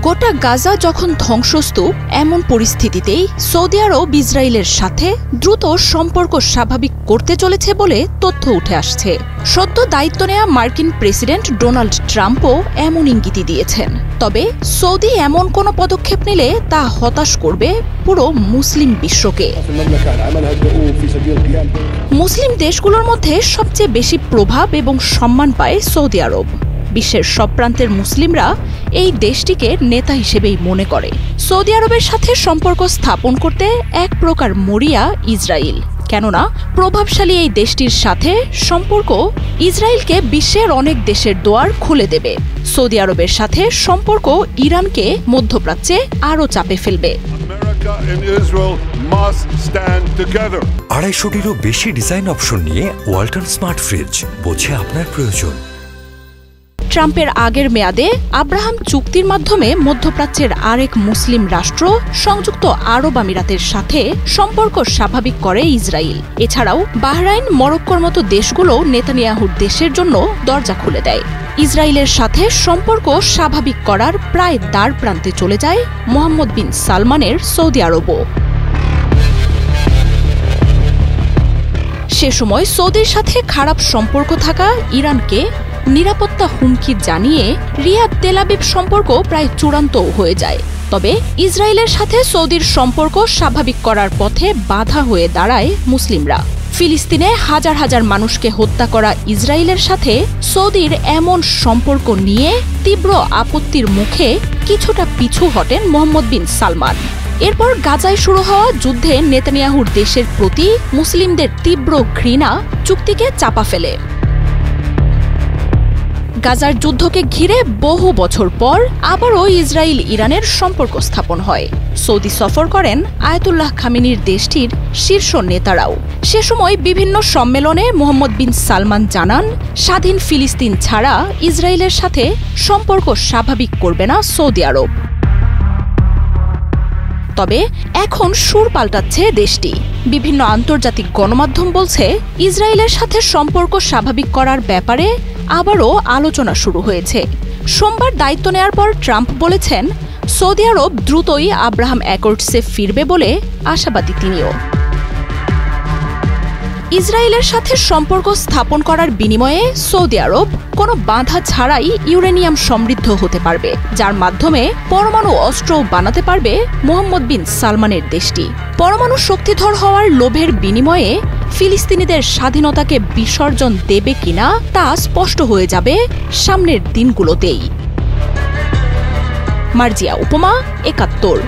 গোটা গাজা যখন ধ্বংসস্তূপ, এমন পরিস্থিতিতেই সৌদি আরব ইসরায়েলের সাথে দ্রুত সম্পর্ক স্বাভাবিক করতে চলেছে বলে তথ্য উঠে আসছে। সদ্য দায়িত্ব নেওয়া মার্কিন প্রেসিডেন্ট ডোনাল্ড ট্রাম্পও এমন ইঙ্গিতই দিয়েছেন। তবে সৌদি এমন কোনো পদক্ষেপ নিলে তা হতাশ করবে পুরো মুসলিম বিশ্বকে। মুসলিম দেশগুলোর মধ্যে সবচেয়ে বেশি প্রভাব এবং সম্মান পায় সৌদি আরব। বিশ্বের সব প্রান্তের মুসলিমরা এই দেশটিকে নেতা হিসেবেই মনে করে। সৌদি আরবের সাথে সম্পর্ক স্থাপন করতে এক প্রকার মরিয়া ইসরায়েল, কেননা প্রভাবশালী এই দেশটির সাথে সম্পর্ক ইসরায়েলকে বিশ্বের অনেক দেশের দুয়ার খুলে দেবে। সৌদি আরবের সাথে সম্পর্ক ইরানকে মধ্যপ্রাচ্যে আরও চাপে ফেলবে। 250-টিরও বেশি ডিজাইন অপশন নিয়ে ওয়ালটন স্মার্ট ফ্রিজ, বোঝে আপনার প্রয়োজন। ট্রাম্পের আগের মেয়াদে আব্রাহাম চুক্তির মাধ্যমে মধ্যপ্রাচ্যের আরেক মুসলিম রাষ্ট্র সংযুক্ত আরব আমিরাতের সাথে সম্পর্ক স্বাভাবিক করে ইসরায়েল। এছাড়াও বাহরাইন, মরক্কোর মতো দেশগুলো নেতানিয়াহুর দেশের জন্য দরজা খুলে দেয়। ইসরায়েলের সাথে সম্পর্ক স্বাভাবিক করার প্রায় দ্বার প্রান্তে চলে যায় মোহাম্মদ বিন সালমানের সৌদি আরবও। সে সময় সৌদির সাথে খারাপ সম্পর্ক থাকা ইরানকে নিরাপত্তা হুমকি জানিয়ে রিয়াদ তেল আবিব সম্পর্ক প্রায় চূড়ান্ত হয়ে যায়। তবে ইসরায়েলের সাথে সৌদির সম্পর্ক স্বাভাবিক করার পথে বাধা হয়ে দাঁড়ায় মুসলিমরা। ফিলিস্তিনে হাজার হাজার মানুষকে হত্যা করা ইসরায়েলের সাথে সৌদির এমন সম্পর্ক নিয়ে তীব্র আপত্তির মুখে কিছুটা পিছু হটেন মোহাম্মদ বিন সালমান। এরপর গাজায় শুরু হওয়া যুদ্ধে নেতানিয়াহুর দেশের প্রতি মুসলিমদের তীব্র ঘৃণা চুক্তিকে চাপা ফেলে। গাজার যুদ্ধকে ঘিরে বহু বছর পর আবারও ইসরায়েল ইরানের সম্পর্ক স্থাপন হয়। সৌদি সফর করেন আয়াতুল্লাহ খামেনির দেশটির শীর্ষ নেতারাও। সে সময় বিভিন্ন সম্মেলনে মোহাম্মদ বিন সালমান জানান, স্বাধীন ফিলিস্তিন ছাড়া ইসরায়েলের সাথে সম্পর্ক স্বাভাবিক করবে না সৌদি আরব। তবে এখন সুর পাল্টাচ্ছে দেশটি। বিভিন্ন আন্তর্জাতিক গণমাধ্যম বলছে, ইসরায়েলের সাথে সম্পর্ক স্বাভাবিক করার ব্যাপারে আবারও আলোচনা শুরু হয়েছে। সোমবার দায়িত্ব নেয়ার পর ট্রাম্প বলেছেন, সৌদি আরব দ্রুতই আব্রাহাম অ্যাকর্ডসে ফিরবে বলে আশাবাদী তিনিও। ইসরায়েলের সাথে সম্পর্ক স্থাপন করার বিনিময়ে সৌদি আরব কোনো বাধা ছাড়াই ইউরেনিয়াম সমৃদ্ধ হতে পারবে, যার মাধ্যমে পরমাণু অস্ত্রও বানাতে পারবে মোহাম্মদ বিন সালমানের দেশটি। পরমাণু শক্তিধর হওয়ার লোভের বিনিময়ে ফিলিস্তিনিদের স্বাধীনতাকে বিসর্জন দেবে কিনা তা স্পষ্ট হয়ে যাবে সামনের দিনগুলোতেই। মার্জিয়া উপমা, ৭১।